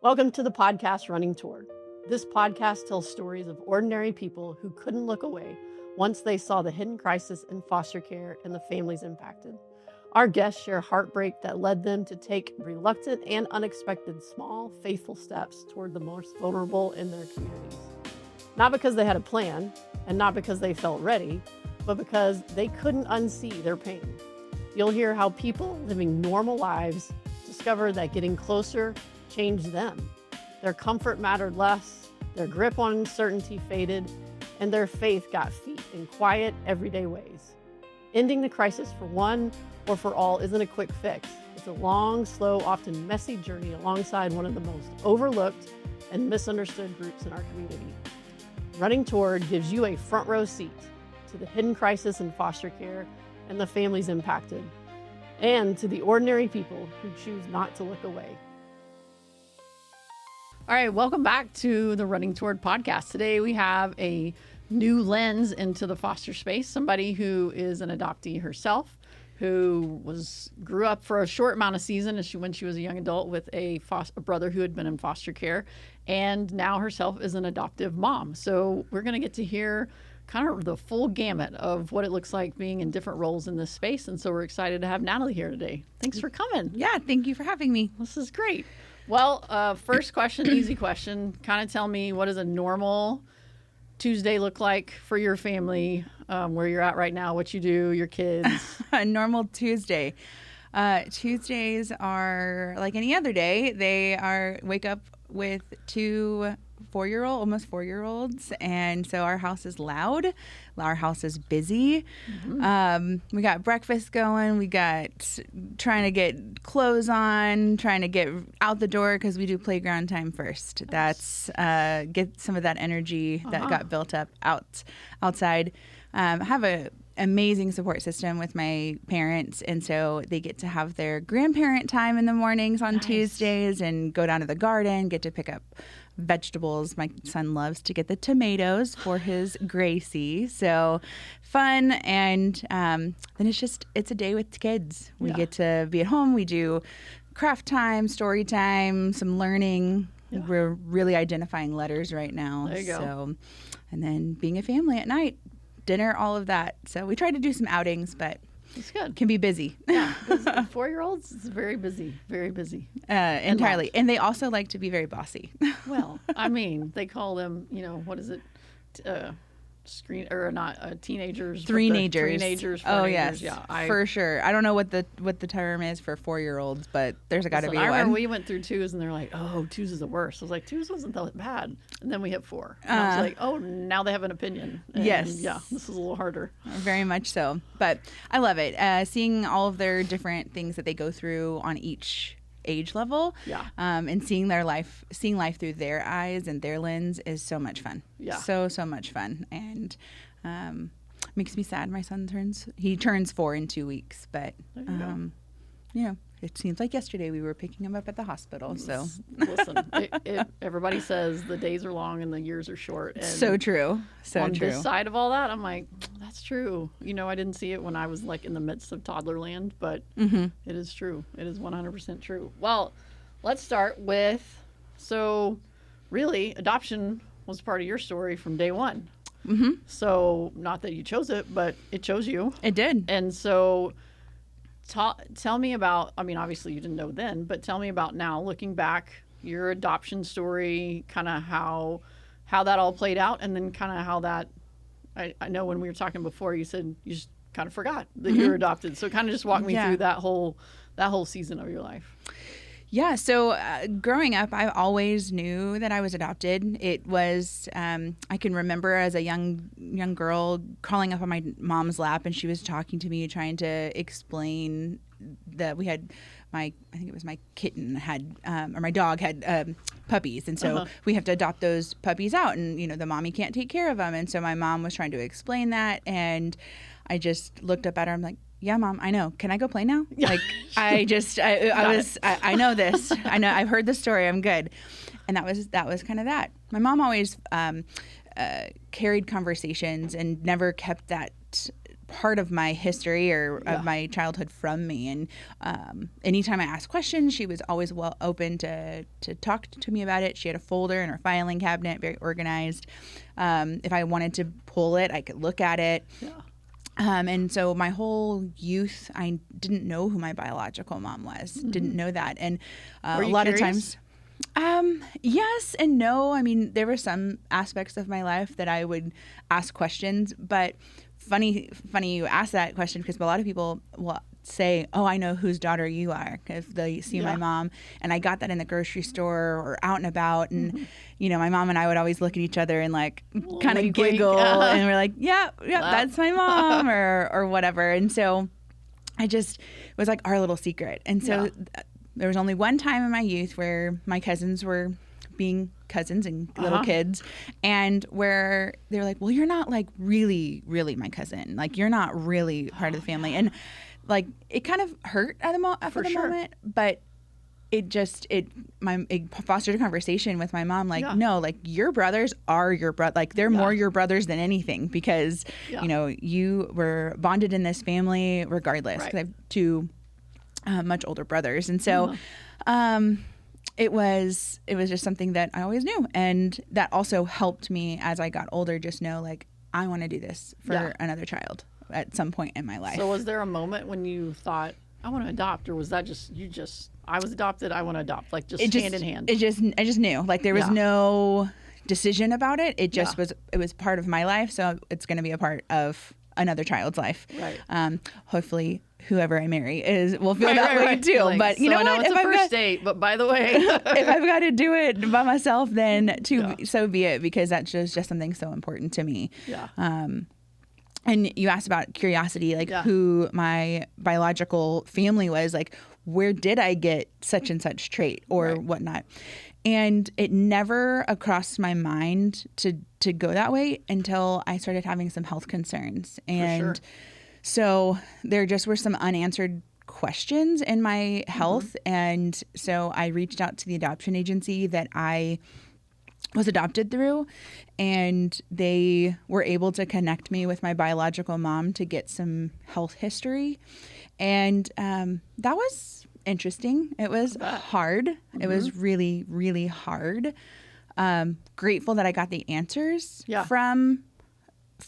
Welcome to the podcast Running Toward. This podcast tells stories of ordinary people who couldn't look away once they saw the hidden crisis in foster care and the families impacted. Our guests share heartbreak that led them to take reluctant and unexpected small, faithful steps toward the most vulnerable in their communities. Not because they had a plan, and not because they felt ready, but because they couldn't unsee their pain. You'll hear how people living normal lives discover that getting closer changed them. Their comfort mattered less, their grip on uncertainty faded, and their faith got feet in quiet, everyday ways. Ending the crisis for one or for all isn't a quick fix. It's a long, slow, often messy journey alongside one of the most overlooked and misunderstood groups in our community. Running Toward gives you a front row seat to the hidden crisis in foster care and the families impacted, and to the ordinary people who choose not to look away. All right, welcome back to the Running Toward podcast. Today we have a new lens into the foster space, somebody who is an adoptee herself, who grew up for a short amount of season when she was a young adult with a brother who had been in foster care, and now herself is an adoptive mom. So we're going to get to hear kind of the full gamut of what it looks like being in different roles in this space. And so we're excited to have Natalee here today. Thanks for coming. Yeah, thank you for having me. This is great. Well, first question, easy question. Kind of tell me, what does a normal Tuesday look like for your family, where you're at right now, what you do, your kids? A normal Tuesday. Tuesdays are like any other day. They wake up with two almost four-year-olds, and so our house is loud. Our house is busy. Mm-hmm. We got breakfast going. We got trying to get clothes on, trying to get out the door because we do playground time first. Nice. That's get some of that energy that got built up outside. I have a amazing support system with my parents, and so they get to have their grandparent time in the mornings on Tuesdays and go down to the garden, get to pick up vegetables. My son loves to get the tomatoes for his Gracie, so fun. And then it's a day with kids. We get to be at home. We do craft time, story time, some learning. We're really identifying letters right now. There you go. So, and then being a family at night, dinner, all of that. So we try to do some outings, but it's good. Can be busy. Yeah, 4-year-olds, it's very busy, very busy. Entirely. And they also like to be very bossy. Well, I mean, they call them, what is it? Teenagers. Teenagers. Oh, yes. Yeah, for sure. I don't know what the term is for 4-year-olds, but there's got to be one. I remember we went through 2s and they're like, oh, 2s is the worst. I was like, 2s wasn't that bad. And then we hit 4. And I was like, oh, now they have an opinion. And yes. Yeah, this is a little harder. Very much so. But I love it. Seeing all of their different things that they go through on each age level, and seeing life through their eyes and their lens is so much fun. Yeah, so much fun, and makes me sad. My son turns 4 in 2 weeks, but it seems like yesterday we were picking him up at the hospital. So listen, everybody says the days are long and the years are short. And so true. On this side of all that, I'm like, that's true. I didn't see it when I was like in the midst of toddler land, but it is true. It is 100% true. Well, let's start with, so really adoption was part of your story from day one. Mm-hmm. So not that you chose it, but it chose you. It did. And so tell me about, obviously you didn't know then, but tell me about now, looking back, your adoption story, kind of how that all played out, and then kind of how that, I know when we were talking before, you said you just kind of forgot that you were adopted. So kind of just walk me through that whole season of your life. Yeah. So growing up, I always knew that I was adopted. It was, I can remember as a young girl crawling up on my mom's lap, and she was talking to me, trying to explain that we had I think it was my kitten had, or my dog had puppies. And so we have to adopt those puppies out, and, the mommy can't take care of them. And so my mom was trying to explain that. And I just looked up at her. I'm like, yeah, Mom, I know. Can I go play now? Like, I know this. I know. I've heard the story. I'm good. And that was kind of that. My mom always carried conversations and never kept that part of my history or of my childhood from me. And anytime I asked questions, she was always open to talk to me about it. She had a folder in her filing cabinet, very organized. If I wanted to pull it, I could look at it. Yeah. And so my whole youth, I didn't know who my biological mom was. Didn't know that. And a lot of times, yes and no. I mean, there were some aspects of my life that I would ask questions, but funny you ask that question, because a lot of people will say, oh, I know whose daughter you are, if they see my mom. And I got that in the grocery store or out and about. And, my mom and I would always look at each other and like kind of giggle. And we're like, yeah, that's my mom or whatever. And so it was like our little secret. And so there was only one time in my youth where my cousins were being cousins and little kids, and where they were like, well, you're not like really, really my cousin. Like, you're not really part of the family. And like, it kind of hurt at the moment, but it fostered a conversation with my mom. Like, no, like, your brothers are your brother. Like, they're more your brothers than anything, because, you were bonded in this family regardless. 'Cause I have two much older brothers. And so, it was just something that I always knew. And that also helped me as I got older, just know, like, I want to do this for another child at some point in my life. So was there a moment when you thought, I want to adopt, or was that I was adopted, I want to adopt, like hand in hand? I just knew, like, there was no decision about it. It just it was part of my life. So it's going to be a part of another child's life. Right. Hopefully whoever I marry will feel that way too. Like, but you know, I know it's a first date, but by the way, if I've got to do it by myself, then so be it, because that's just something so important to me. Yeah. And you asked about curiosity, like who my biological family was, like, where did I get such and such trait or whatnot? And it never crossed my mind to go that way until I started having some health concerns. And so there just were some unanswered questions in my health. And so I reached out to the adoption agency that I was adopted through, and they were able to connect me with my biological mom to get some health history. And that was interesting. It was hard. It was really, really hard. Grateful that I got the answers from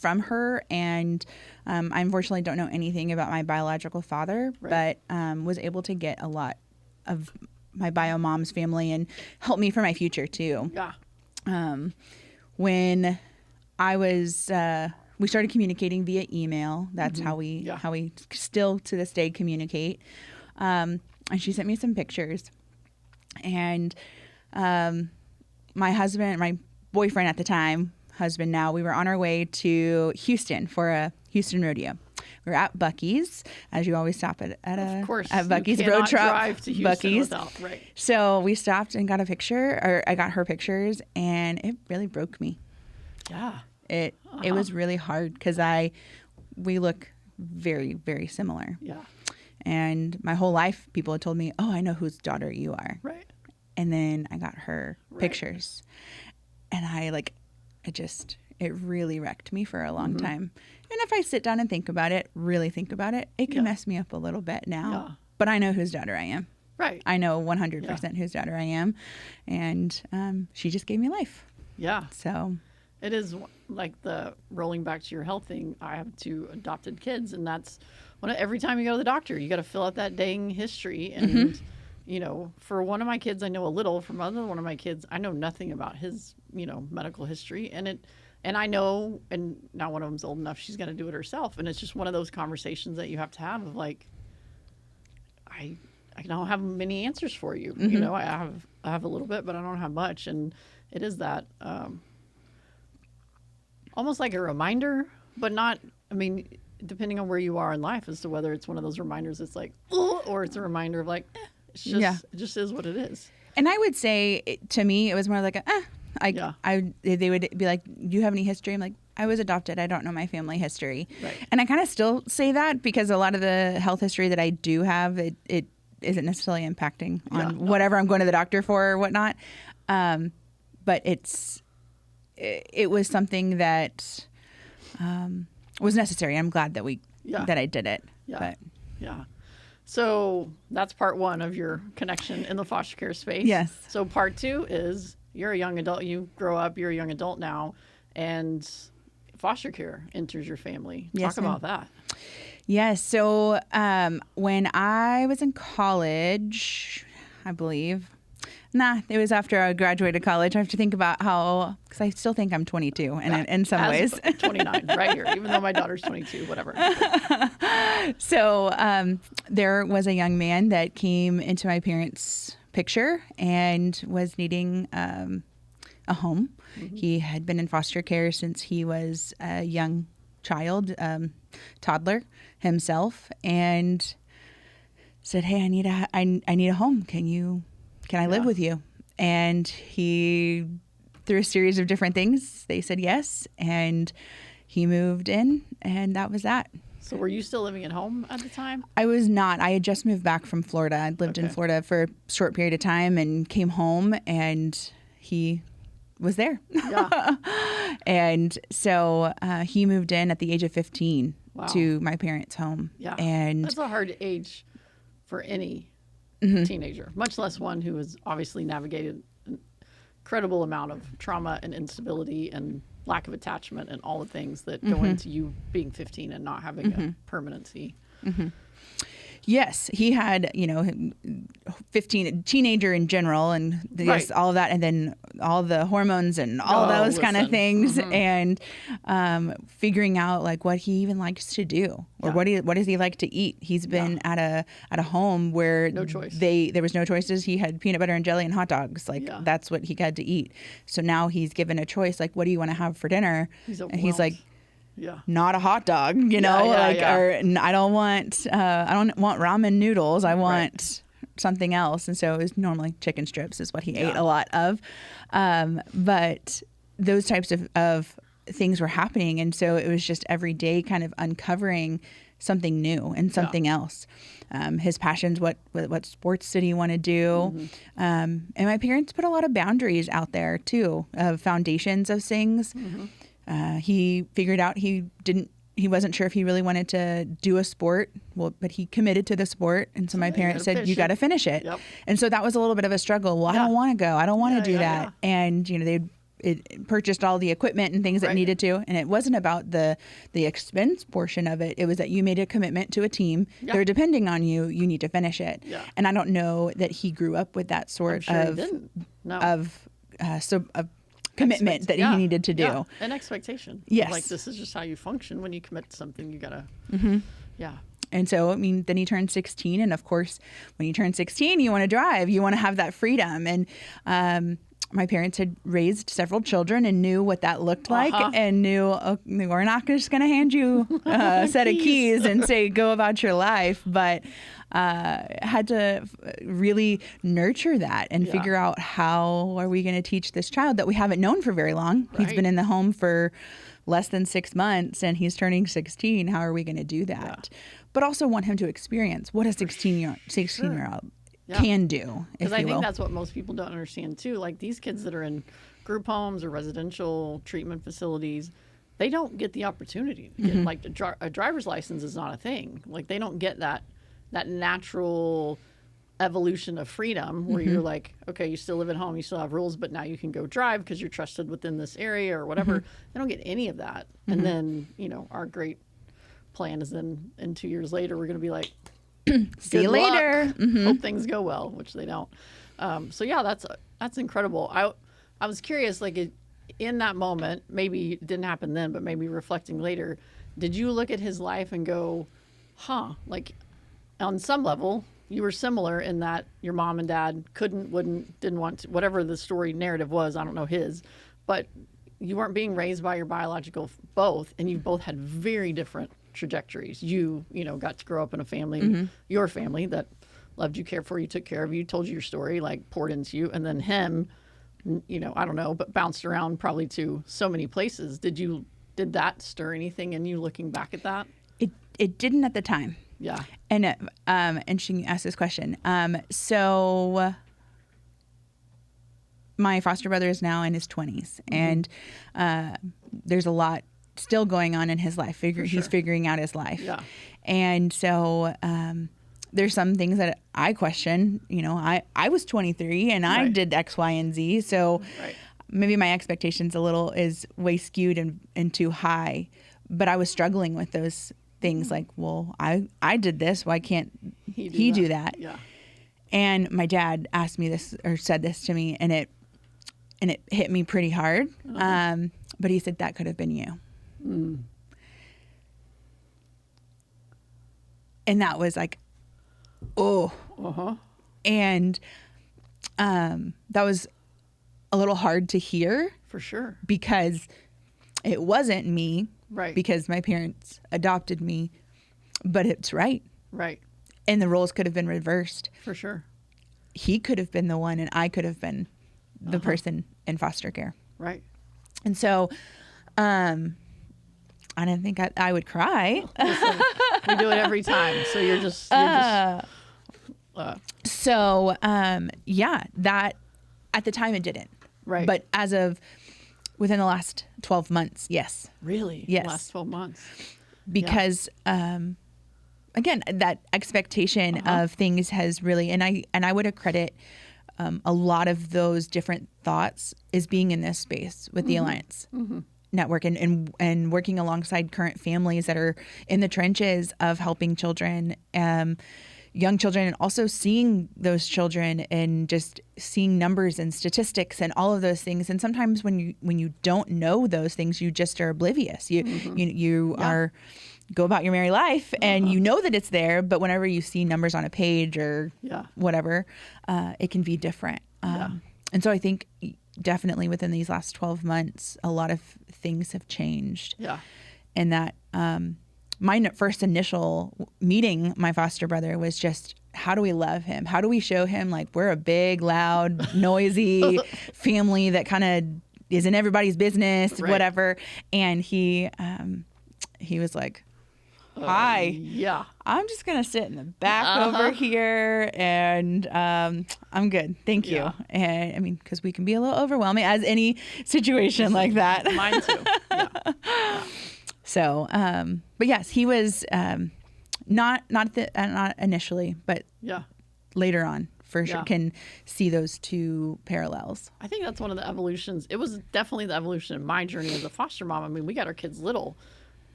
her. And I unfortunately don't know anything about my biological father, but was able to get a lot of my bio mom's family and help me for my future too. Yeah. When I was, we started communicating via email. That's how we still to this day communicate. And she sent me some pictures, and my husband, my boyfriend at the time, husband now, we were on our way to Houston for a Houston rodeo. We were at Bucky's, as you always stop at Bucky's road trip. Drive to Houston Bucky's. Without, So we stopped and got a picture, or I got her pictures, and it really broke me. Yeah. It was really hard, because we look very, very similar. Yeah. And my whole life, people had told me, oh, I know whose daughter you are. Right. And then I got her pictures, and it really wrecked me for a long time. And if I sit down and really think about it, it can mess me up a little bit now. Yeah. But I know whose daughter I am. Right. I know 100% whose daughter I am. And she just gave me life. Yeah. So it is like the rolling back to your health thing. I have 2 adopted kids, and that's every time you go to the doctor, you got to fill out that dang history. And, for one of my kids, I know a little. From another one of my kids, I know nothing about his, medical history. And I know, and now one of them's old enough, she's going to do it herself. And it's just one of those conversations that you have to have of like, I don't have many answers for you. I have a little bit, but I don't have much. And it is that almost like a reminder, but not, depending on where you are in life as to whether it's one of those reminders that's like, or it's a reminder of like, it just is what it is. And I would say, to me, it was more like they would be like, do you have any history? I'm like, I was adopted. I don't know my family history. Right. And I kind of still say that, because a lot of the health history that I do have, it isn't necessarily impacting on whatever I'm going to the doctor for or whatnot. But it was something that was necessary. I'm glad that we that I did it. Yeah. But Yeah. So that's part one of your connection in the foster care space. Yes. So part two is you're a young adult. You grow up. You're a young adult now, and foster care enters your family. Yes, Talk about that. Yes. So when I was in college, I believe. It was after I graduated college. I have to think about how, because I still think I'm 22 in some ways. 29 right here, even though my daughter's 22, whatever. So there was a young man that came into my parents' picture and was needing a home. Mm-hmm. He had been in foster care since he was a young child, toddler himself, and said, "Hey, I need a home. Can I live with you?" And he, through a series of different things, they said yes, and he moved in, and that was that. So were you still living at home at the time? I was not. I had just moved back from Florida. I'd lived in Florida for a short period of time and came home, and he was there. Yeah. And so he moved in at the age of 15 to my parents' home. Yeah. And that's a hard age for any teenager, much less one who has obviously navigated an incredible amount of trauma and instability and lack of attachment and all the things that go into you being 15 and not having a permanency. Yes, he had, 15, teenager in general, and yes, all of that, and then all the hormones and all those kind of things, and figuring out like what he even likes to do, or what does he like to eat. He's been at a home where no choice. There was no choices. He had peanut butter and jelly and hot dogs. That's what he had to eat. So now he's given a choice, like, what do you want to have for dinner? And he's like, not a hot dog, or I don't want ramen noodles. I want something else. And so it was normally chicken strips is what he ate a lot of. But those types of things were happening. And so it was just every day kind of uncovering something new and something else. His passions, what sports did he want to do? And my parents put a lot of boundaries out there too, of foundations of things. He figured out he wasn't sure if he really wanted to do a sport. Well, but he committed to the sport. And so my parents said, you got to finish it. Yep. And so that was a little bit of a struggle. Well, I don't want to go. I don't want to do that. Yeah. And, they purchased all the equipment and things that needed to. And it wasn't about the expense portion of it. It was that you made a commitment to a team. Yeah. They're depending on you. You need to finish it. Yeah. And I don't know that he grew up with that sort of commitment that he needed to do. Yeah. An expectation. Yes. Like, this is just how you function. When you commit to something, you gotta, And so, then he turned 16. And of course, when you turn 16, you want to drive. You want to have that freedom. And my parents had raised several children and knew what that looked like and knew, we're not just going to hand you a set of keys and say, go about your life. But had to really nurture that and figure out, how are we going to teach this child that we haven't known for very long? Right. He's been in the home for less than 6 months and he's turning 16. How are we going to do that? Yeah. But also want him to experience what a 16-year-old can do. Because I think that's what most people don't understand too. Like, these kids that are in group homes or residential treatment facilities, they don't get the opportunity to get, like, a driver's license is not a thing. Like, they don't get that natural evolution of freedom where you're like, okay, you still live at home, you still have rules, but now you can go drive because you're trusted within this area or whatever. They don't get any of that. And then, our great plan is then in 2 years later, we're going to be like, see you later. Hope things go well, which they don't. So yeah, that's incredible. I was curious, like, in that moment, maybe it didn't happen then, but maybe reflecting later, did you look at his life and go, like, on some level, you were similar in that your mom and dad didn't want to, whatever the story narrative was, I don't know his, but you weren't being raised by your biological both, and you both had very different trajectories. You got to grow up in a family, your family that loved you, cared for you, took care of you, told you your story, like, poured into you, and then him, I don't know, but bounced around probably to so many places. Did that stir anything in you looking back at that? It didn't at the time. Yeah. And she asked this question. So my foster brother is now in his 20s, and there's a lot still going on in his life. He's figuring out his life. Yeah. And so there's some things that I question. You know, I was 23 and I did X, Y, and Z. So maybe my expectations is way skewed and too high. But I was struggling with those things like, well, I did this. Why can't he do that? Yeah. And my dad asked me this or said this to me, and it hit me pretty hard. But he said, that could have been you. Mm. And that was like, oh. Uh-huh. And that was a little hard to hear. For sure. Because it wasn't me. Right. Because my parents adopted me. But it's right. Right. And the roles could have been reversed. For sure. He could have been the one, and I could have been the person in foster care. Right. And so I didn't think I would cry. Listen, we do it every time. So you're just So that at the time it didn't. Right. But as of within the last 12 months, yes. Really? Yes. Last 12 months. Because again, that expectation of things has really, and I would accredit a lot of those different thoughts is being in this space with the Alliance Network and working alongside current families that are in the trenches of helping children, young children, and also seeing those children and just seeing numbers and statistics and all of those things. And sometimes when you don't know those things, you just are oblivious. You are go about your merry life and you know that it's there, but whenever you see numbers on a page or whatever, it can be different. And so I think definitely within these last 12 months, a lot of things have changed. Yeah. And that my first initial meeting my foster brother was just, how do we love him? How do we show him like we're a big, loud, noisy family that kind of is in everybody's business, whatever. And he was like, hi. Yeah. I'm just going to sit in the back over here and I'm good. Thank you. And I mean, because we can be a little overwhelming as any situation like that. Mine too. Yeah. So, but yes, he was not initially, but later on for sure can see those two parallels. I think that's one of the evolutions. It was definitely the evolution in my journey as a foster mom. I mean, we got our kids little,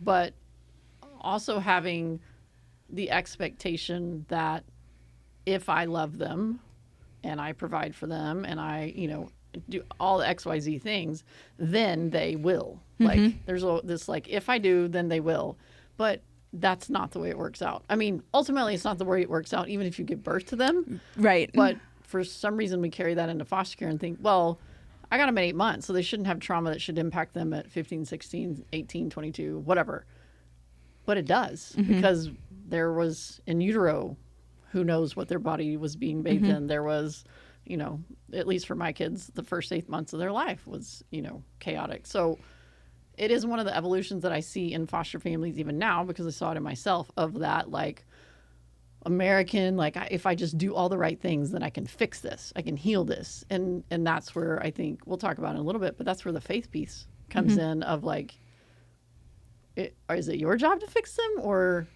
but also having the expectation that if I love them and I provide for them and I, do all the XYZ things, then they will. Like there's this like, if I do, then they will. But that's not the way it works out. I mean, ultimately it's not the way it works out, even if you give birth to them. Right. But for some reason we carry that into foster care and think, well, I got them at 8 months, so they shouldn't have trauma that should impact them at 15, 16, 18, 22, whatever. But it does, because there was in utero, who knows what their body was being bathed in. There was, at least for my kids, the first 8 months of their life was, chaotic. So it is one of the evolutions that I see in foster families even now, because I saw it in myself, of that like American, like if I just do all the right things, then I can fix this, I can heal this. And that's where I think we'll talk about it in a little bit, but that's where the faith piece comes in of like, is it your job to fix them, or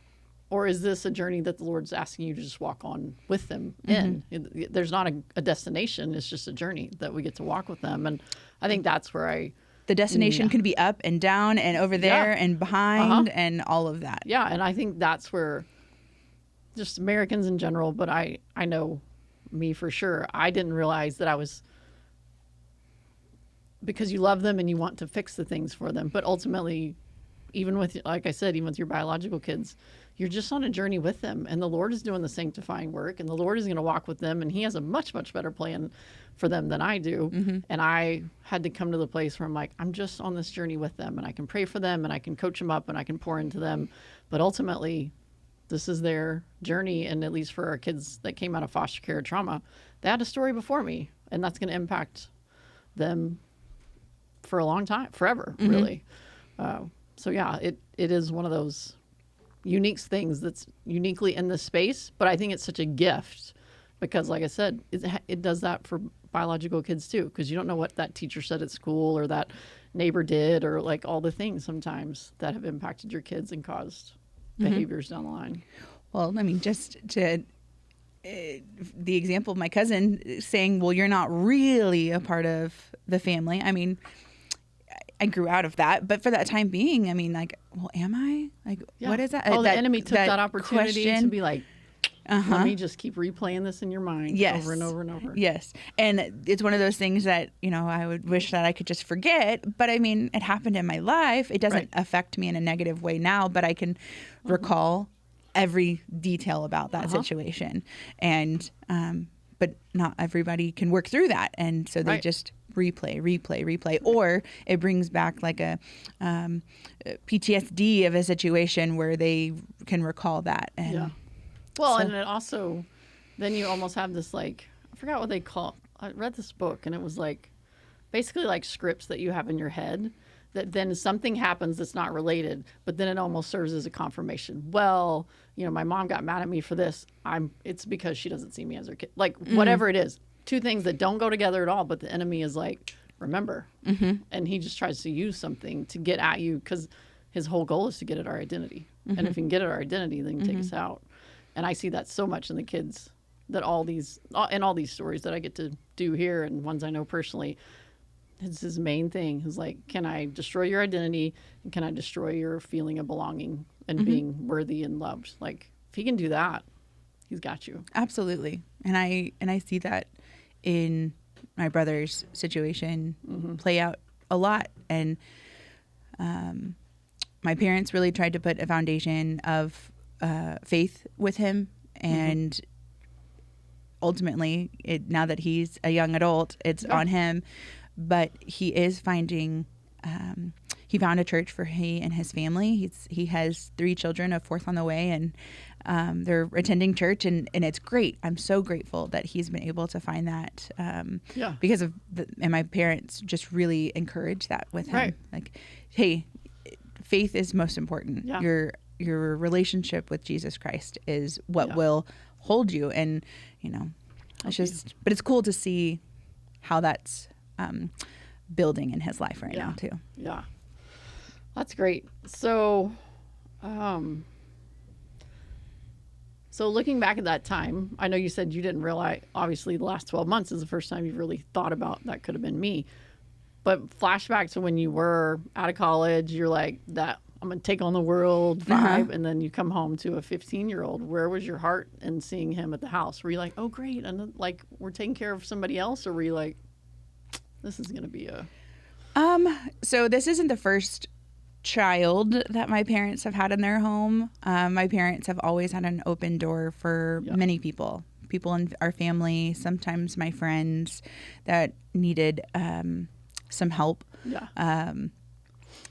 is this a journey that the Lord's asking you to just walk on with them in? There's not a destination. It's just a journey that we get to walk with them. And I think that's where the destination can be up and down and over there and behind and all of that. Yeah. And I think that's where just Americans in general, but I know me for sure. I didn't realize that I was, because you love them and you want to fix the things for them. But ultimately, even with, like I said, even with your biological kids, you're just on a journey with them, and the Lord is doing the sanctifying work, and the Lord is going to walk with them, and he has a much, much better plan for them than I do. And I had to come to the place where I'm like, I'm just on this journey with them, and I can pray for them, and I can coach them up, and I can pour into them. But ultimately, this is their journey. And at least for our kids that came out of foster care trauma, they had a story before me, and that's going to impact them for a long time, forever, really. So yeah, it is one of those unique things that's uniquely in this space, but I think it's such a gift because, like I said, it does that for biological kids too, because you don't know what that teacher said at school or that neighbor did, or like all the things sometimes that have impacted your kids and caused behaviors down the line. Well, I mean, just to the example of my cousin saying, well, you're not really a part of the family. I mean, I grew out of that, but for that time being, I mean, like, well, am I? Like, what is that? Oh, the enemy took that opportunity to be like, let me just keep replaying this in your mind over and over and over. Yes. And it's one of those things that, I would wish that I could just forget. But I mean, it happened in my life. It doesn't affect me in a negative way now, but I can recall every detail about that situation. And, but not everybody can work through that. And so they just replay. Or it brings back like a PTSD of a situation where they can recall that. And well, and it also, then you almost have this, like, I forgot what they call it. I read this book, and it was like, basically like scripts that you have in your head that then something happens that's not related, but then it almost serves as a confirmation. Well, my mom got mad at me for this. It's because she doesn't see me as her kid. Like, whatever it is. Two things that don't go together at all, but the enemy is like, remember. And he just tries to use something to get at you, because his whole goal is to get at our identity. And if he can get at our identity, then he can take us out. And I see that so much in the kids, that all these stories that I get to do here and ones I know personally, it's his main thing. Is like, can I destroy your identity, and can I destroy your feeling of belonging and being worthy and loved? Like, if he can do that, he's got you. Absolutely. And I see that in my brother's situation play out a lot. And my parents really tried to put a foundation of faith with him, and ultimately, now that he's a young adult, it's on him. But he is finding, he found a church for he and his family. He has 3 children, a 4th on the way, and they're attending church, and it's great. I'm so grateful that he's been able to find that because of and my parents just really encourage that with him. Like, hey, faith is most important. Your relationship with Jesus Christ is what will hold you. And, it's just, but it's cool to see how that's building in his life right now too. Yeah. That's great. So, so looking back at that time, I know you said you didn't realize, obviously the last 12 months is the first time you really thought about that could have been me. But flashback to when you were out of college, you're like, that I'm going to take on the world vibe. And then you come home to a 15-year-old. Where was your heart in seeing him at the house? Were you like, oh, great, and like, we're taking care of somebody else? Or were you like, this is going to be a... So this isn't the first child that my parents have had in their home. My parents have always had an open door for many people in our family, sometimes my friends that needed some help.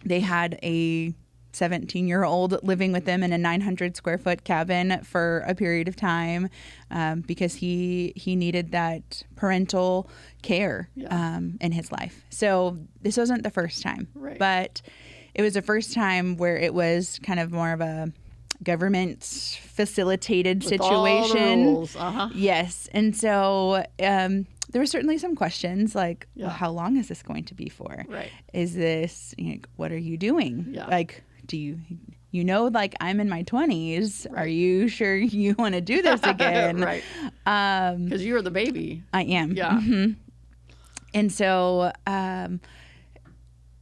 They had a 17-year-old living with them in a 900 square foot cabin for a period of time because he needed that parental care in his life. So this wasn't the first time, but it was the first time where it was kind of more of a government facilitated situation. All the rules. Yes. And so there were certainly some questions like, well, how long is this going to be for? Is this, what are you doing? Like, do you like, I'm in my 20s. Are you sure you want to do this again? Because you're the baby. I am. And so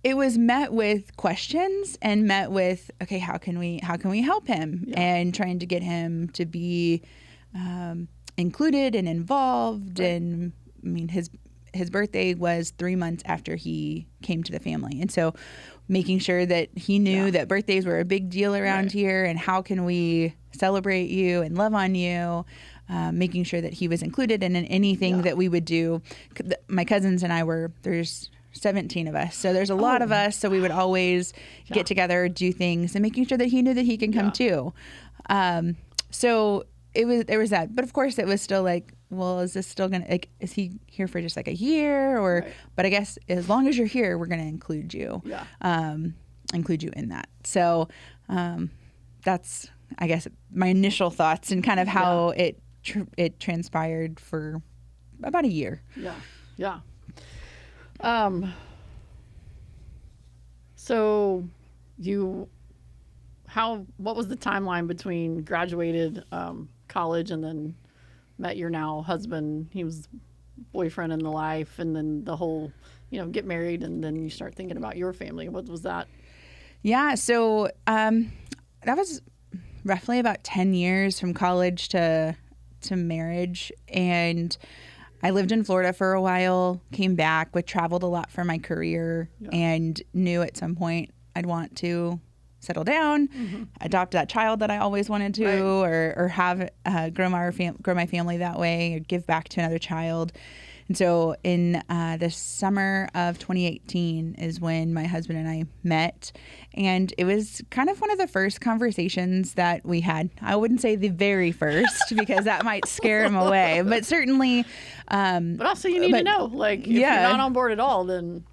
it was met with questions and met with, okay, how can we help him? And trying to get him to be included and involved. And I mean, his birthday was 3 months after he came to the family. And so making sure that he knew that birthdays were a big deal around here, and how can we celebrate you and love on you, making sure that he was included in anything that we would do. My cousins and I there's 17 of us. So there's a lot of us. So we would always get together, do things, and making sure that he knew that he can come too. So there was that. But of course it was still like, well, is this still going to, like, is he here for just like a year or, but I guess as long as you're here, we're going to include you, include you in that. So that's, I guess, my initial thoughts and kind of how it transpired for about a year. So what was the timeline between graduated college and then met your now husband? He was boyfriend in the life, and then the whole, get married, and then you start thinking about your family. What was that? Yeah. So that was roughly about 10 years from college to marriage. And I lived in Florida for a while, came back, but traveled a lot for my career, and knew at some point I'd want to settle down, adopt that child that I always wanted to, or have grow my family that way, or give back to another child. And so in the summer of 2018 is when my husband and I met. And it was kind of one of the first conversations that we had. I wouldn't say the very first because that might scare him away, but certainly. But also you need to know, like, if you're not on board at all, then...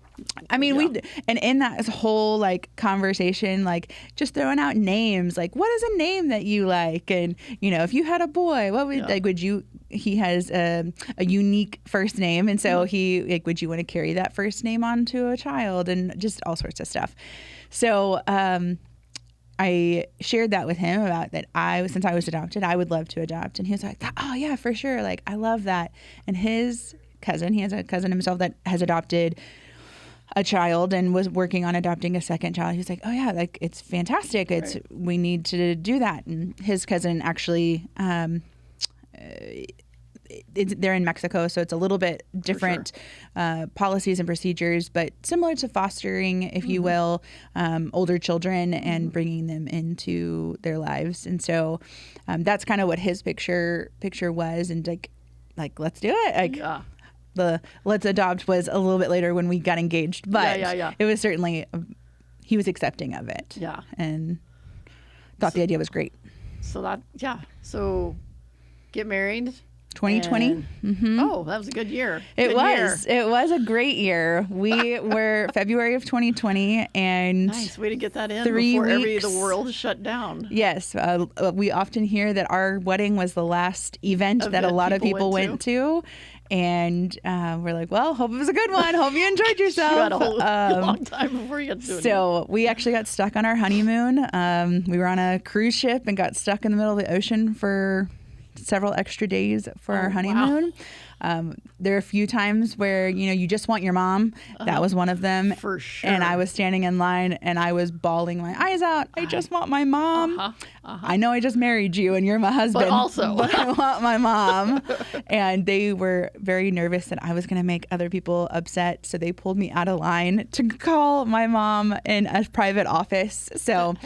I mean, and in that whole conversation, just throwing out names, what is a name that you like? And, if you had a boy, what would, would you, he has a unique first name. And so he, would you want to carry that first name onto a child, and just all sorts of stuff. So, I shared that with him about that since I was adopted, I would love to adopt. And he was like, oh yeah, for sure. I love that. And his cousin, he has a cousin himself that has adopted a child and was working on adopting a second child. He was like, oh yeah, it's fantastic. We need to do that. And his cousin actually, they're in Mexico, so it's a little bit different policies and procedures, but similar to fostering, if you will, older children and bringing them into their lives. And so that's kind of what his picture was. And let's do it. The let's adopt was a little bit later when we got engaged, but it was certainly, he was accepting of it. Yeah. And thought the idea was great. So get married. 2020. Oh, that was a good year. It was a great year. We were February of 2020, and nice way to get that in before the world shut down. Yes, we often hear that our wedding was the last event that a lot of people went to. And we're like, well, hope it was a good one. Hope you enjoyed yourself. You had a whole long time before you got to do it. So we actually got stuck on our honeymoon. We were on a cruise ship and got stuck in the middle of the ocean for several extra days for our honeymoon. Wow. There are a few times where, you just want your mom. That was one of them. For sure. And I was standing in line and I was bawling my eyes out. I just want my mom. I know I just married you and you're my husband. But I want my mom. And they were very nervous that I was going to make other people upset. So they pulled me out of line to call my mom in a private office. So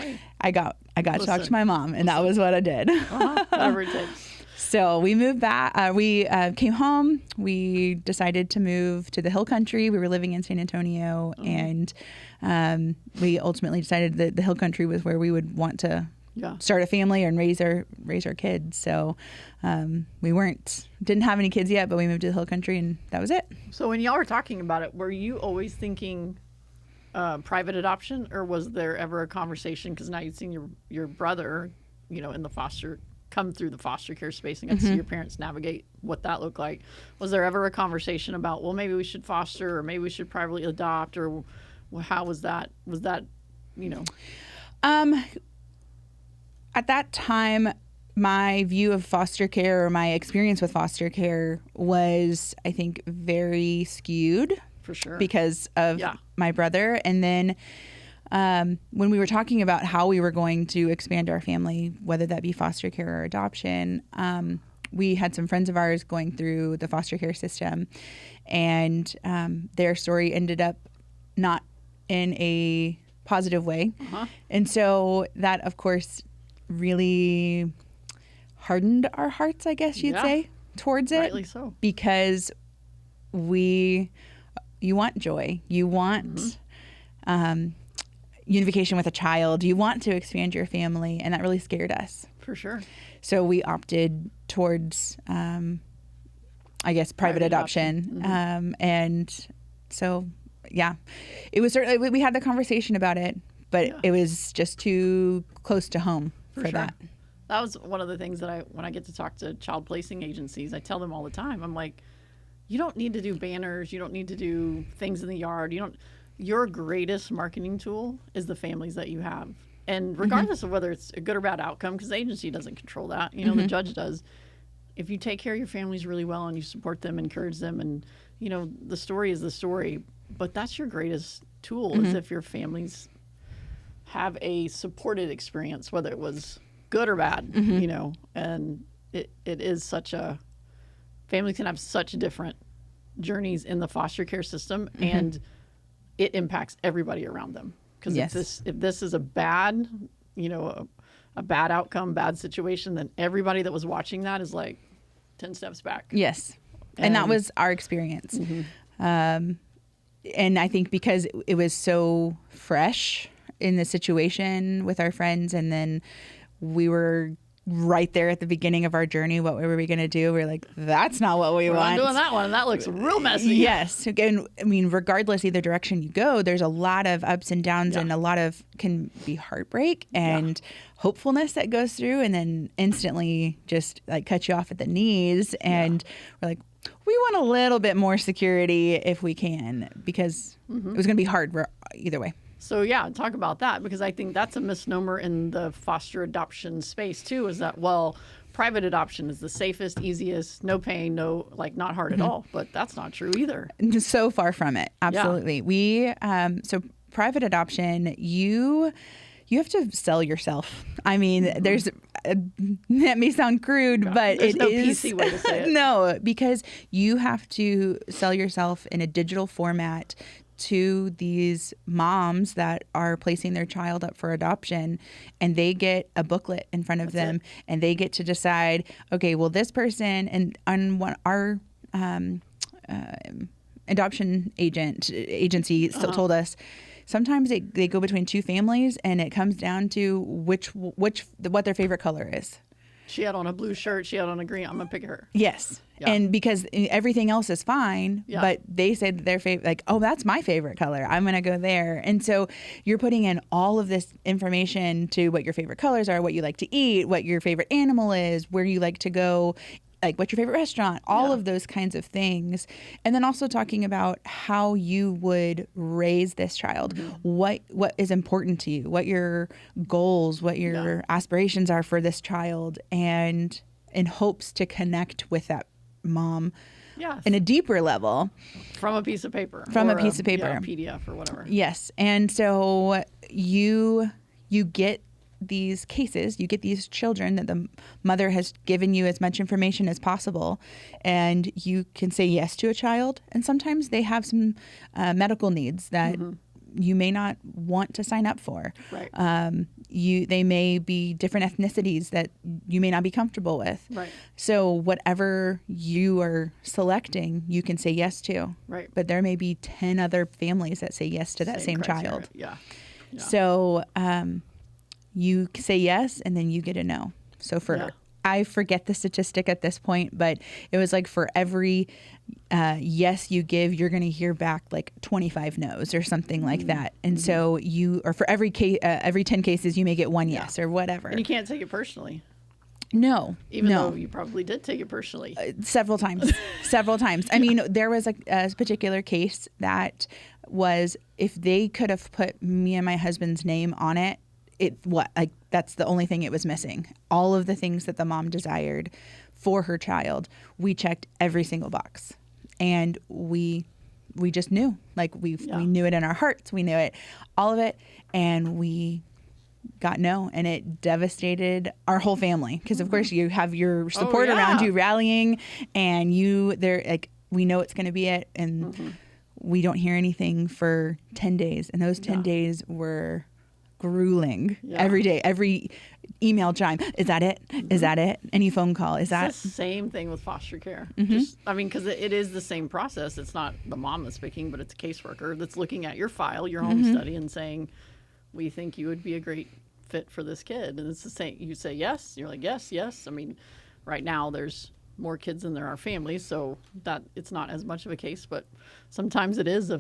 I got to talk to my mom, and that was what I did. Whatever it takes. So we moved back. We came home. We decided to move to the Hill Country. We were living in San Antonio, and we ultimately decided that the Hill Country was where we would want to start a family and raise our kids. So we didn't have any kids yet, but we moved to the Hill Country, and that was it. So when y'all were talking about it, were you always thinking private adoption, or was there ever a conversation? Because now you've seen your brother, in the come through the foster care space and got to see your parents navigate what that looked like. Was there ever a conversation about, well, maybe we should foster, or maybe we should privately adopt, or how was that? Was that, At that time, my view of foster care, or my experience with foster care, was, I think, very skewed. For sure. Because of my brother. And then when we were talking about how we were going to expand our family, whether that be foster care or adoption, we had some friends of ours going through the foster care system, and their story ended up not in a positive way. And so that, of course, really hardened our hearts, I guess you'd say, towards it. Rightly so. Because you want joy. You want unification with a child. You want to expand your family, and that really scared us. For sure. So we opted towards, I guess, private adoption. And so, it was certainly, we had the conversation about it, but it was just too close to home for that. That was one of the things that when I get to talk to child placing agencies, I tell them all the time, I'm like, you don't need to do banners. You don't need to do things in the yard. You your greatest marketing tool is the families that you have. And regardless of whether it's a good or bad outcome, because the agency doesn't control that, you know, the judge does. If you take care of your families really well and you support them, encourage them, and, you know, the story is the story, but that's your greatest tool is if your families have a supported experience, whether it was good or bad, you know, and it is such a, families can have such different journeys in the foster care system, and it impacts everybody around them. Because if this is a bad, you know, a bad outcome, bad situation, then everybody that was watching that is like 10 steps back. Yes. And that was our experience. And I think because it was so fresh in the situation with our friends, and then we were right there at the beginning of our journey. What were we going to do? We're like, that's not what we're want. Not doing that one. And that looks real messy. Yes. Again, I mean, regardless either direction you go, there's a lot of ups and downs, and a lot of can be heartbreak and hopefulness that goes through, and then instantly just like cut you off at the knees. And we're like, we want a little bit more security if we can, because it was going to be hard either way. So talk about that, because I think that's a misnomer in the foster adoption space too, is that, well, private adoption is the safest, easiest, no pain, no, like, not hard at all. But that's not true either. So far from it. Absolutely. We, so private adoption, you have to sell yourself. I mean, that may sound crude, but there's no is PC way to say it. No, because you have to sell yourself in a digital format to these moms that are placing their child up for adoption, and they get a booklet in front of them, and they get to decide, okay, well, this person, and on what our adoption agency still told us, sometimes they go between two families, and it comes down to what their favorite color is. She had on a blue shirt. She had on a green. I'm going to pick her. Yes. Yeah. And because everything else is fine, but they say that their favorite, like, oh, that's my favorite color. I'm going to go there. And so you're putting in all of this information to what your favorite colors are, what you like to eat, what your favorite animal is, where you like to go, like what's your favorite restaurant, all of those kinds of things. And then also talking about how you would raise this child, what is important to you, what your goals, what your aspirations are for this child, and in hopes to connect with that mom in a deeper level. From a piece of paper. A PDF or whatever. Yes. And so you get these cases, you get these children that the mother has given you as much information as possible, and you can say yes to a child. And sometimes they have some medical needs that you may not want to sign up for. Right. They may be different ethnicities that you may not be comfortable with. Right. So whatever you are selecting, you can say yes to. Right. But there may be 10 other families that say yes to that same child. Yeah. So you say yes, and then you get a no. So I forget the statistic at this point, but it was like for every yes you give, you're going to hear back like 25 no's or something like that. And so for every 10 cases, you may get one yes or whatever. And you can't take it personally. No. Even though you probably did take it personally. Several times. I mean, there was a particular case that was, if they could have put me and my husband's name on it, that's the only thing it was missing. All of the things that the mom desired for her child, we checked every single box, and we just knew, like we knew it in our hearts, we knew it, all of it, and we got no, and it devastated our whole family, because of course you have your support around you rallying, and they're like, we know it's going to be it, and we don't hear anything for 10 days, and those 10 days were grueling. Every day, every email chime, is that it? Is that it? Any phone call, is that? It's the same thing with foster care. Because it is the same process. It's not the mom that's picking, but it's a caseworker that's looking at your file, your home study, and saying, we think you would be a great fit for this kid. And it's the same. You say yes, you're like, yes. I mean, right now there's more kids than there are families, so that it's not as much of a case, but sometimes it is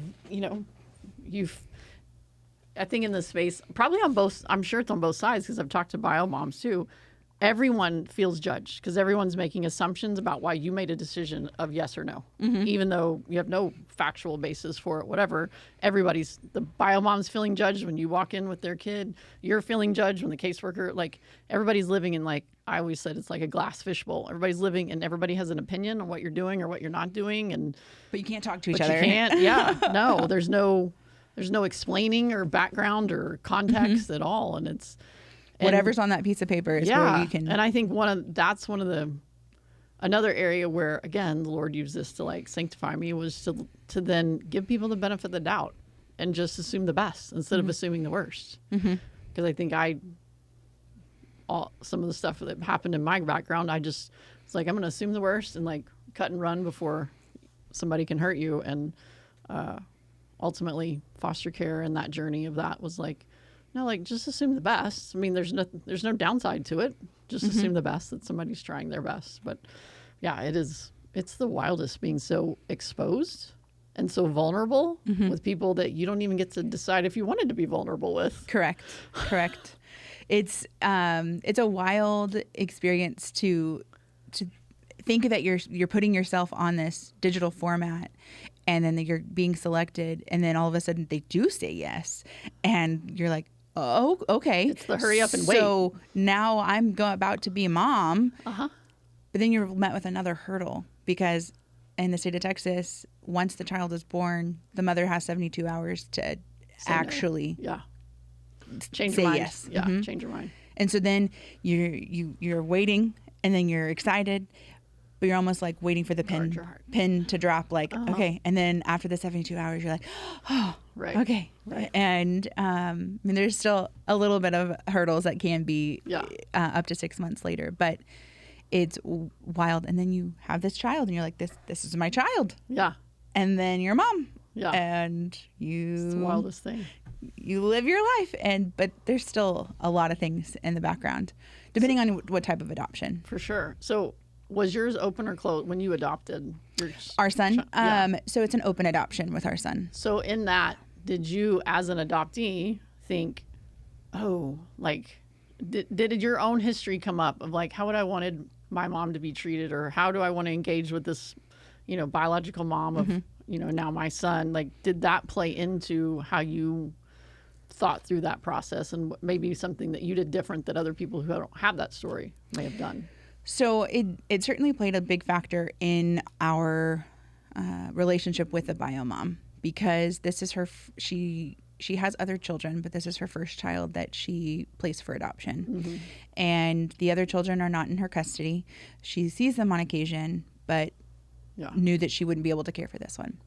I think in this space, probably on both, I'm sure it's on both sides, because I've talked to bio moms too. everyone feels judged because everyone's making assumptions about why you made a decision of yes or no, even though you have no factual basis for it, whatever. The bio mom's feeling judged when you walk in with their kid. You're feeling judged when the caseworker, like everybody's living in, like I always said, it's like a glass fishbowl. Everybody's living and everybody has an opinion on what you're doing or what you're not doing. But you can't talk to each other. You can't. Yeah. No, there's no explaining or background or context at all. And it's, whatever's on that piece of paper is where you can. And I think another area where, again, the Lord used this to like sanctify me was to then give people the benefit of the doubt and just assume the best instead of assuming the worst. Because I think some of the stuff that happened in my background, it's like, I'm going to assume the worst and like cut and run before somebody can hurt you. And ultimately foster care and that journey of that was like, no, like just assume the best. I mean, there's no downside to it. Just assume the best, that somebody's trying their best. But yeah, it's the wildest being so exposed and so vulnerable with people that you don't even get to decide if you wanted to be vulnerable with. Correct. It's a wild experience to think that you're putting yourself on this digital format, and then you're being selected, and then all of a sudden they do say yes, and you're like, oh, okay. It's the hurry up and wait. So now I'm about to be a mom, but then you're met with another hurdle because in the state of Texas, once the child is born, the mother has 72 hours to actually change say your mind. Yes. Yeah, change your mind. And so then you're waiting, and then you're excited, but you're almost like waiting for the pin to drop, like, okay. And then after the 72 hours, you're like, oh, right. Okay. Right. And I mean, there's still a little bit of hurdles that can be up to 6 months later, but it's wild. And then you have this child and you're like, this is my child. Yeah. And then you're a mom. Yeah. And it's the wildest thing. You live your life, but there's still a lot of things in the background, depending on what type of adoption. For sure. So was yours open or closed when you adopted our son? So it's an open adoption with our son. So in that, did you, as an adoptee, think, did your own history come up of like, how would I wanted my mom to be treated, or how do I want to engage with this, biological mom of, now my son? Like, did that play into how you thought through that process, and maybe something that you did different that other people who don't have that story may have done? So it certainly played a big factor in our relationship with the bio mom, because this is she has other children, but this is her first child that she placed for adoption. And the other children are not in her custody. She sees them on occasion, but knew that she wouldn't be able to care for this one.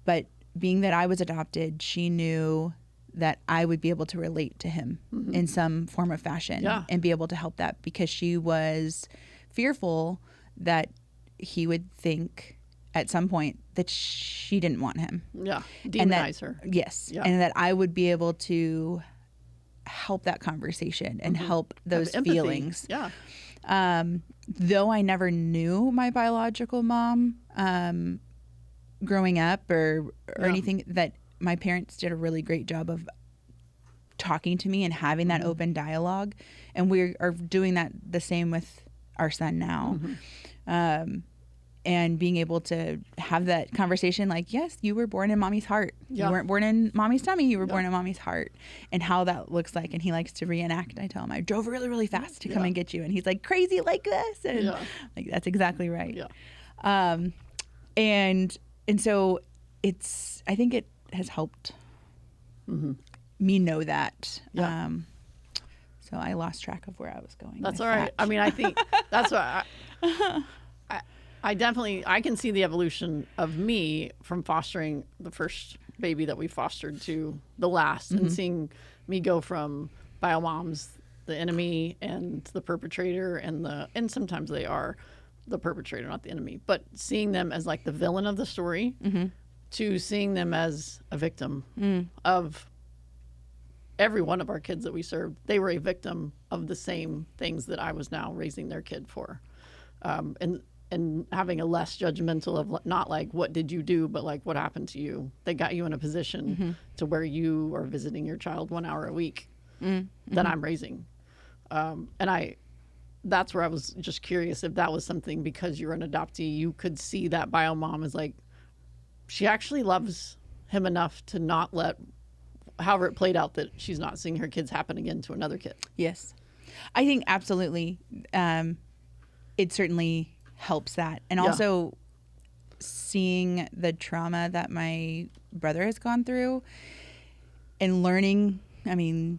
But being that I was adopted, she knew that I would be able to relate to him in some form of fashion and be able to help that, because she was fearful that he would think at some point that she didn't want him. Yeah. Demonize her. Yes. Yeah. And that I would be able to help that conversation and help those feelings. Yeah. Though I never knew my biological mom growing up or anything, that my parents did a really great job of talking to me and having that open dialogue. And we are doing that the same with our son now. And being able to have that conversation, like, yes, you were born in mommy's heart. You weren't born in mommy's tummy. You were born in mommy's heart, and how that looks like. And he likes to reenact. I tell him, I drove really, really fast to come and get you. And he's like, crazy like this. And like, that's exactly right. Yeah. And so I think it has helped me know that. Yeah. So I lost track of where I was going. That's all right. I mean, I think that's what I can see the evolution of me from fostering the first baby that we fostered to the last, and seeing me go from bio moms, the enemy, and the perpetrator, and sometimes they are the perpetrator, not the enemy, but seeing them as like the villain of the story, to seeing them as a victim of every one of our kids that we served. They were a victim of the same things that I was now raising their kid for. And having a less judgmental of not like, what did you do, but like, what happened to you? They got you in a position to where you are visiting your child 1 hour a week that I'm raising. And that's where I was just curious if that was something, because you're an adoptee, you could see that bio mom is like, she actually loves him enough to not let, however it played out, that she's not seeing her kids happen again to another kid. Yes. I think absolutely. It certainly helps that. And also seeing the trauma that my brother has gone through and learning,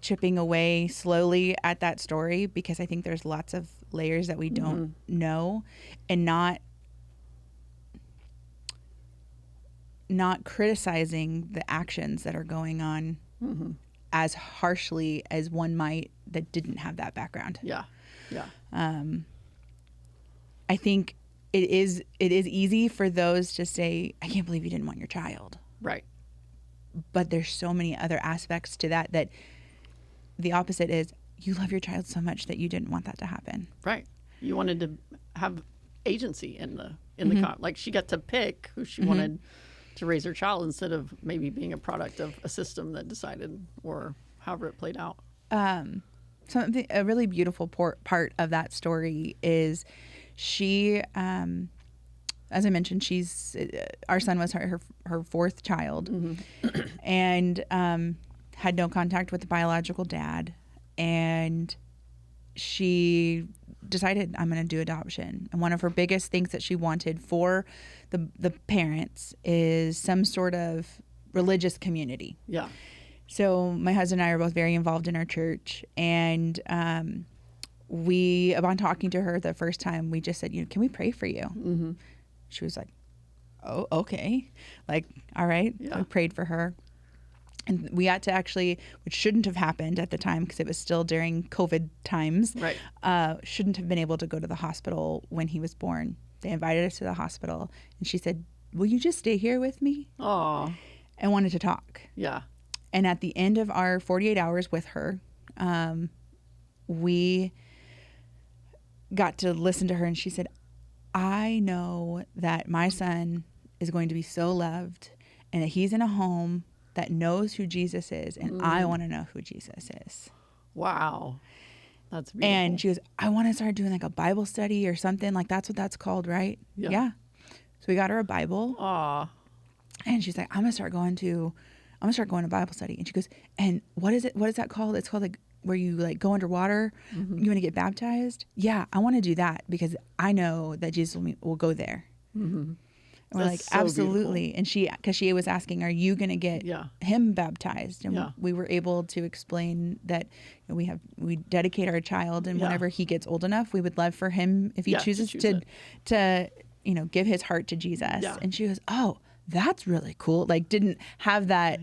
chipping away slowly at that story, because I think there's lots of layers that we don't know, and not criticizing the actions that are going on as harshly as one might that didn't have that background. Yeah. I think it is easy for those to say, I can't believe you didn't want your child. Right. But there's so many other aspects to that the opposite is, you love your child so much that you didn't want that to happen. Right. You wanted to have agency in the like, she got to pick who she wanted to raise her child, instead of maybe being a product of a system that decided, or however it played out. A really beautiful part of that story is she, as I mentioned, our son was her fourth child, and had no contact with the biological dad, and she decided, I'm going to do adoption. And one of her biggest things that she wanted for the parents is some sort of religious community. Yeah. So my husband and I are both very involved in our church, and upon talking to her the first time, we just said, can we pray for you? She was like, oh, okay. Like, all right. Yeah. We prayed for her. And we had to actually, which shouldn't have happened at the time because it was still during COVID times, right? Shouldn't have been able to go to the hospital when he was born. They invited us to the hospital, and she said, will you just stay here with me? Aww. And wanted to talk. Yeah. And at the end of our 48 hours with her, we got to listen to her, and she said, I know that my son is going to be so loved, and that he's in a home that knows who Jesus is, and I want to know who Jesus is. Wow. That's beautiful. And she goes, I want to start doing like a Bible study or something. Like, that's what that's called, right? Yeah. So we got her a Bible. Aw. And she's like, I'm going to start going to Bible study. And she goes, and what is it? What is that called? It's called like where you like go underwater. You want to get baptized? Yeah, I want to do that because I know that Jesus will go there. And we're like, so absolutely. Beautiful. And because she was asking, are you going to get him baptized? And we were able to explain that we dedicate our child, and whenever he gets old enough, we would love for him, if he chooses to give his heart to Jesus. Yeah. And she goes, oh, that's really cool. Like, didn't have that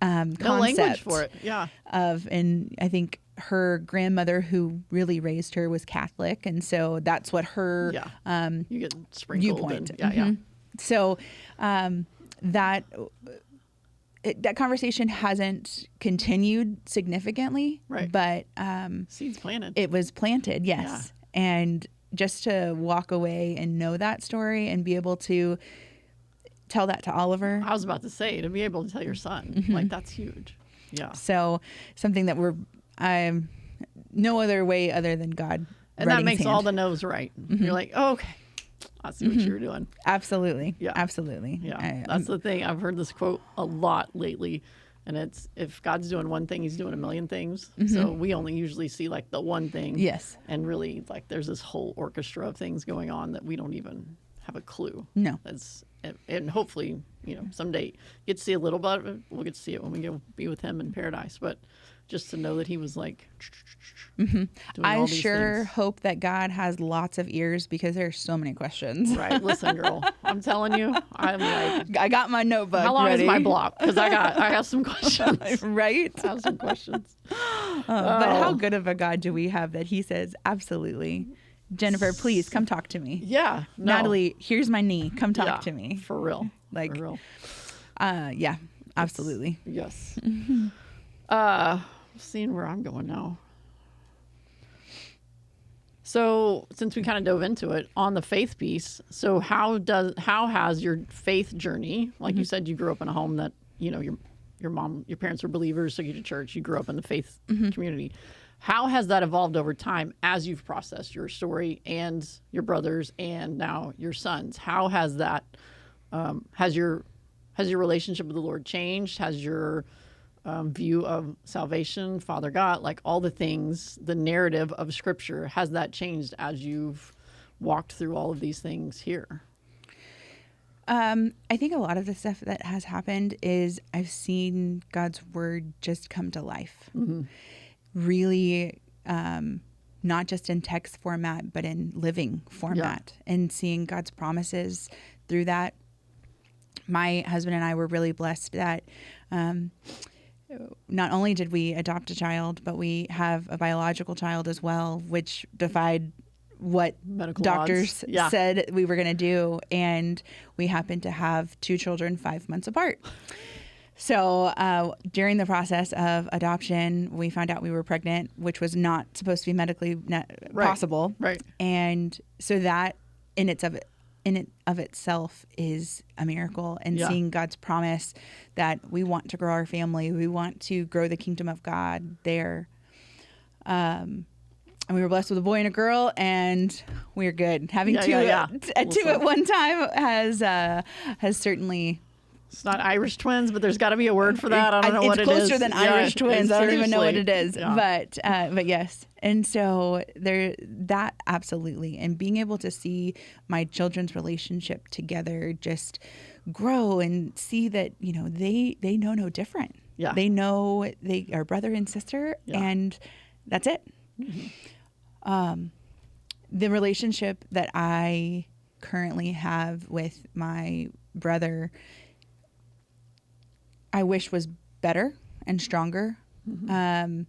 concept no language for it. Yeah. And I think her grandmother, who really raised her, was Catholic, and so that's what her you get sprinkled viewpoint. And, So that conversation hasn't continued significantly, right? But seeds planted. It was planted, yes. Yeah. And just to walk away and know that story and be able to tell that to Oliver. I was about to say, to be able to tell your son, like, that's huge. Yeah. So something that no other way other than God. And that makes all the no's right. You're like, oh, okay. I see what you were doing. Absolutely. Yeah. Absolutely. Yeah. That's the thing. I've heard this quote a lot lately, and it's, if God's doing one thing, he's doing a million things. So we only usually see like the one thing. Yes. And really, like, there's this whole orchestra of things going on that we don't even have a clue. No. And hopefully, someday get to see a little bit of it. We'll get to see it when we go be with him in paradise. But just to know that he was like, I sure hope that God has lots of ears, because there's so many questions. Right. Listen, girl, I'm telling you, I'm like, I got my notebook. How long ready. is my block? Because I have some questions. Right. I have some questions. But how good of a God do we have that he says, absolutely. Jennifer, please come talk to me. Yeah. No. Natalie, here's my knee. Come talk to me. For real. Like, for real. Yeah, absolutely. Yes. Seeing where I'm going now. So since we kind of dove into it on the faith piece, so how has your faith journey, like you said, you grew up in a home that, your parents were believers, so you to church, you grew up in the faith community. How has that evolved over time as you've processed your story and your brothers and now your sons? How has that, has your relationship with the Lord changed? Has your view of salvation, Father God, like all the things, the narrative of Scripture, has that changed as you've walked through all of these things here? I think a lot of the stuff that has happened is I've seen God's word just come to life. Mm-hmm. Really, not just in text format, but in living format, and seeing God's promises through that. My husband and I were really blessed that not only did we adopt a child, but we have a biological child as well, which defied what medical doctors said we were going to do. And we happened to have 2 children 5 months apart. So during the process of adoption, we found out we were pregnant, which was not supposed to be medically possible. Right. And so that in and of itself is a miracle. And seeing God's promise that we want to grow our family, we want to grow the kingdom of God there. And we were blessed with a boy and a girl, and we're good. Having two at one time has certainly. It's not Irish twins, but there's got to be a word for that. I don't know what it is. It's closer than Irish twins. I don't even know what it is. Yeah. But yes. And so that absolutely. And being able to see my children's relationship together just grow and see that, they know no different. Yeah. They know they are brother and sister, and that's it. Mm-hmm. The relationship that I currently have with my brother, I wish was better and stronger. Mm-hmm.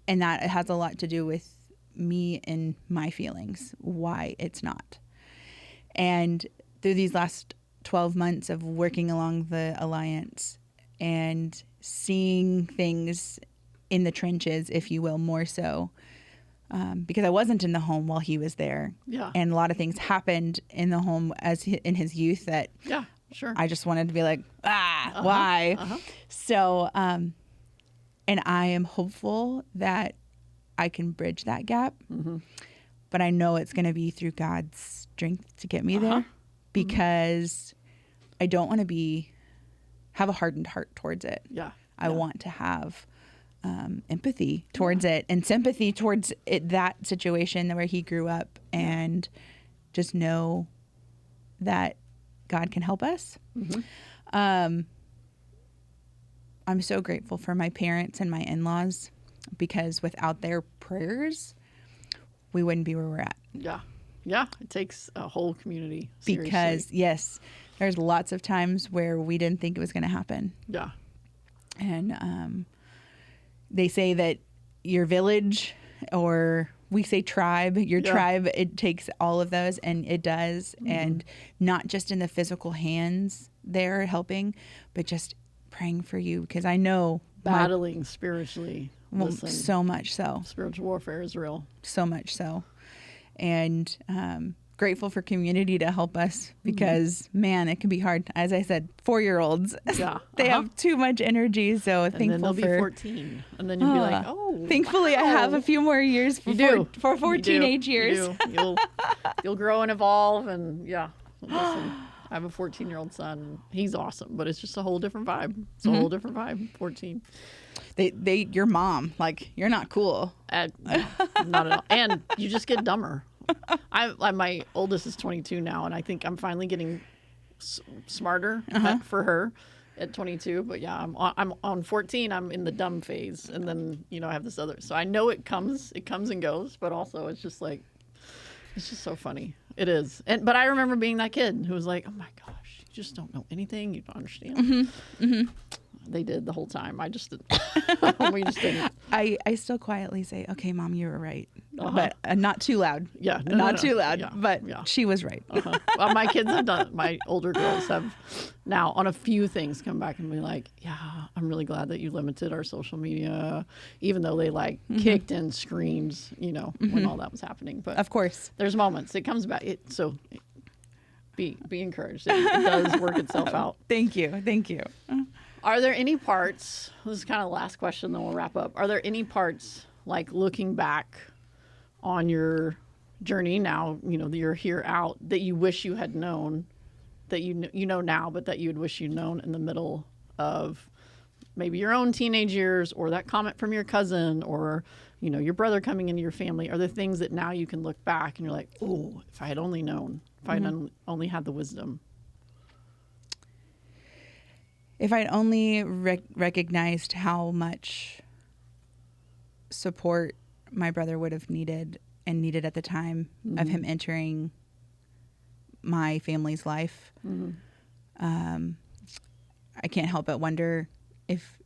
And that has a lot to do with me and my feelings, why it's not. And through these last 12 months of working along the alliance and seeing things in the trenches, if you will, more so, because I wasn't in the home while he was there. Yeah. And a lot of things happened in the home in his youth that sure. I just wanted to be like, why? Uh-huh. So, and I am hopeful that I can bridge that gap, mm-hmm. but I know it's going to be through God's strength to get me there, because I don't want to have a hardened heart towards it. Yeah. I want to have empathy towards it and sympathy towards that situation where he grew up, and just know that God can help us. Mm-hmm. I'm so grateful for my parents and my in-laws, because without their prayers, we wouldn't be where we're at. Yeah. Yeah. It takes a whole community. Seriously. Because yes, there's lots of times where we didn't think it was going to happen. Yeah. And, they say that your village, or we say tribe, your tribe, it takes all of those, and it does. Mm-hmm. And not just in the physical hands there helping, but just praying for you, because I know battling spiritually. Well, so much so. Spiritual warfare is real. So much so. And grateful for community to help us, because man, it can be hard. As I said, 4-year-olds, they have too much energy. So and thankful then they'll be 14, and then you'll be like, oh. Thankfully, I have a few more years for 4 teenage years. You'll grow and evolve, and listen. I have a 14-year-old son. He's awesome, but it's just a whole different vibe. It's a whole different vibe. 14. Your mom, like, you're not cool. Not at all. And you just get dumber. My oldest is 22 now, and I think I'm finally getting smarter for her at 22. But I'm on 14. I'm in the dumb phase, and then I have this other. So I know it comes and goes, but also it's just like, it's just so funny. It is. But I remember being that kid who was like, oh my gosh, you just don't know anything. You don't understand. Mm-hmm. Mm-hmm. They did the whole time. I just didn't. We just didn't. I still quietly say, okay, Mom, you were right. But not too loud. Yeah. Not too loud. Yeah. But she was right. Well, my kids have done, my older girls have now on a few things come back and be like, yeah, I'm really glad that you limited our social media, even though they kicked and screamed, when all that was happening. But of course, there's moments it comes back. So be encouraged. It does work itself out. Thank you. Are there any parts, this is kind of the last question, then we'll wrap up. Are there any parts like looking back on your journey now, that you're here out, that you wish you had known, that you know now, but that you'd wish you'd known in the middle of maybe your own teenage years, or that comment from your cousin, or your brother coming into your family? Are there things that now you can look back and you're like, oh, if I had only known, if I had only had the wisdom? If I'd only recognized how much support my brother would have needed at the time of him entering my family's life, I can't help but wonder if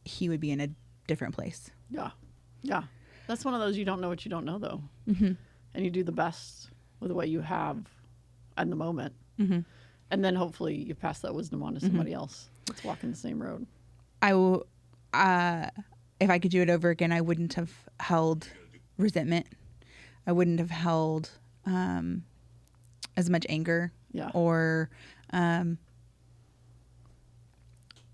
he would be in a different place. Yeah. Yeah. That's one of those, you don't know what you don't know, though. And you do the best with what you have at the moment. And then hopefully you pass that wisdom on to somebody else that's walking the same road. If I could do it over again, I wouldn't have held resentment. I wouldn't have held as much anger. Yeah. Or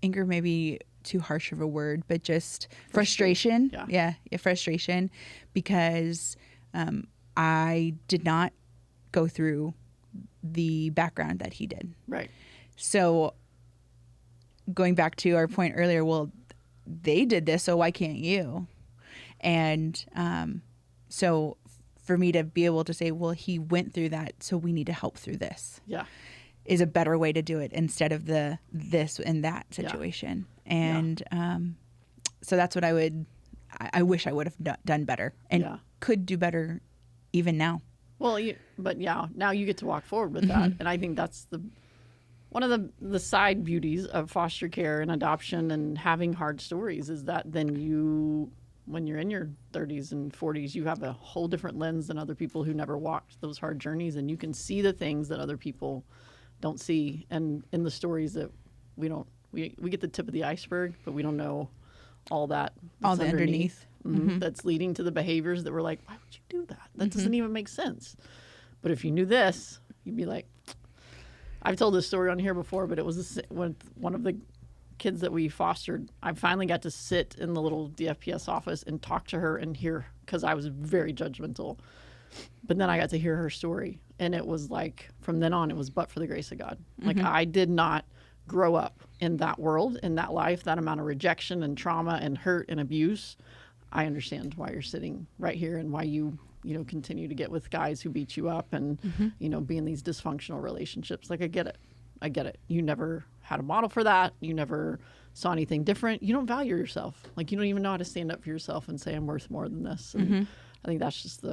anger may be too harsh of a word, but just frustration. Yeah, frustration, because I did not go through the background that he did. Right. So going back to our point earlier, well, they did this, so why can't you? And so for me to be able to say, well, he went through that, so we need to help through this. Yeah. Is a better way to do it instead of the this and that situation. And so that's what I wish I would have done better and could do better even now. Well, now you get to walk forward with that. And I think that's one of the side beauties of foster care and adoption and having hard stories, is that then when you're in your 30s and 40s, you have a whole different lens than other people who never walked those hard journeys, and you can see the things that other people don't see, and in the stories that we get the tip of the iceberg, but we don't know all that all the underneath. That's leading to the behaviors that we're like, why would you do that? That doesn't even make sense. But if you knew this, you'd be like, I've told this story on here before, but it was with one of the kids that we fostered. I finally got to sit in the little DFPS office and talk to her and hear, because I was very judgmental. But then I got to hear her story, and it was like, from then on, it was but for the grace of God. Like, I did not grow up in that world, in that life, that amount of rejection and trauma and hurt and abuse. I understand why you're sitting right here and why you continue to get with guys who beat you up and, be in these dysfunctional relationships. Like, I get it. You never had a model for that. You never saw anything different. You don't value yourself. Like, you don't even know how to stand up for yourself and say, I'm worth more than this. And I think that's just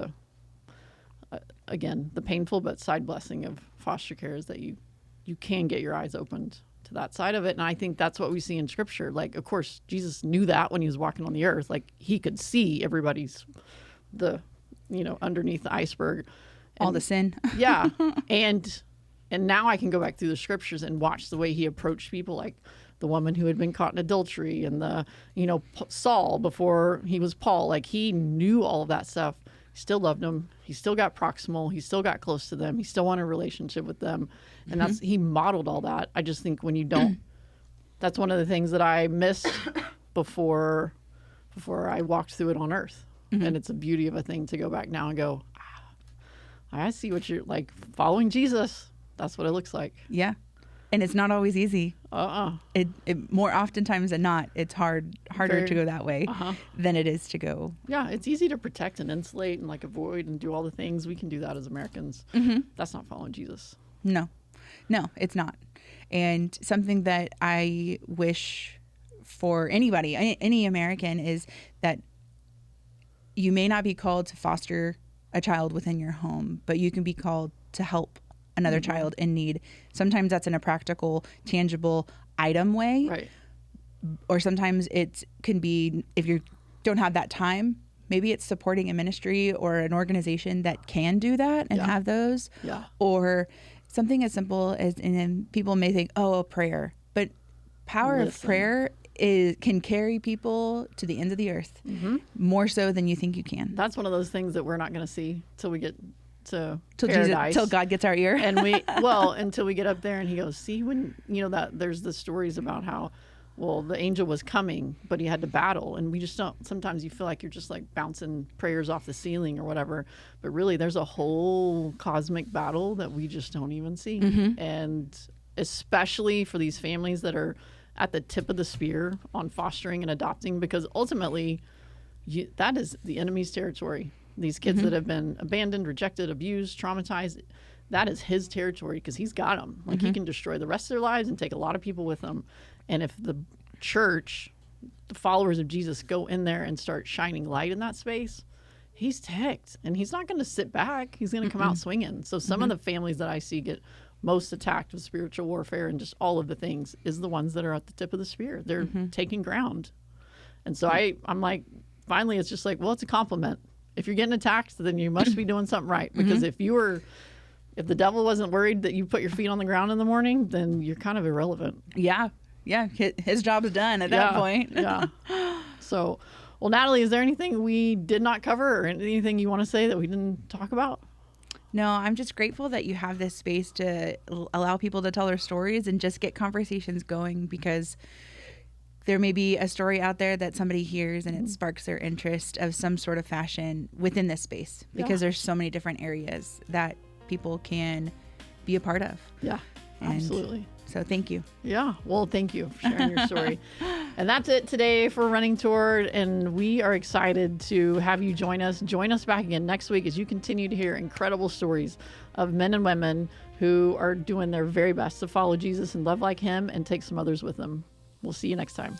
again, the painful but side blessing of foster care, is that you can get your eyes opened to that side of it. And I think that's what we see in Scripture. Like, of course, Jesus knew that when he was walking on the earth. Like, he could see everybody's underneath the iceberg. And, all the sin. Yeah. And now I can go back through the Scriptures and watch the way he approached people, like the woman who had been caught in adultery, and the Saul before he was Paul. Like, he knew all of that stuff. He still loved them. He still got proximal. He still got close to them. He still wanted a relationship with them. And he modeled all that. I just think when you don't, that's one of the things that I missed before I walked through it on earth. And it's a beauty of a thing to go back now and go, I see what you're like, following Jesus. That's what it looks like. Yeah. And it's not always easy. It more oftentimes than not, it's harder to go that way than it is to go. Yeah, it's easy to protect and insulate and like avoid and do all the things. We can do that as Americans. That's not following Jesus. No, it's not. And something that I wish for anybody, any American, is that you may not be called to foster a child within your home, but you can be called to help another child in need. Sometimes that's in a practical, tangible item way. Right. Or sometimes it can be, if you don't have that time, maybe it's supporting a ministry or an organization that can do that and have those. Yeah. Or something as simple as, and then people may think, a prayer. But power of prayer can carry people to the end of the earth more so than you think you can. That's one of those things that we're not going to see till we get to paradise, till God gets our ear. And until we get up there and he goes, see, when that there's the stories about how well, the angel was coming, but he had to battle. And we just don't, sometimes you feel like you're just like bouncing prayers off the ceiling or whatever. But really, there's a whole cosmic battle that we just don't even see. And especially for these families that are at the tip of the spear on fostering and adopting, because ultimately, that is the enemy's territory. These kids that have been abandoned, rejected, abused, traumatized, that is his territory because he's got them. Like he can destroy the rest of their lives and take a lot of people with him. And if the church, the followers of Jesus, go in there and start shining light in that space, he's ticked. And he's not going to sit back. He's going to come out swinging. So some of the families that I see get most attacked with spiritual warfare and just all of the things is the ones that are at the tip of the spear. They're taking ground. And so I'm like, finally, it's just like, well, it's a compliment. If you're getting attacked, then you must be doing something right. Because if the devil wasn't worried that you put your feet on the ground in the morning, then you're kind of irrelevant. Yeah. His job is done at that point. So, well, Natalee, is there anything we did not cover or anything you want to say that we didn't talk about? No, I'm just grateful that you have this space to allow people to tell their stories and just get conversations going, because there may be a story out there that somebody hears and it sparks their interest of some sort of fashion within this space, because there's so many different areas that people can be a part of. Yeah, absolutely. So thank you. Yeah, well, thank you for sharing your story. And that's it today for Running Toward. And we are excited to have you join us. Join us back again next week as you continue to hear incredible stories of men and women who are doing their very best to follow Jesus and love like him and take some others with them. We'll see you next time.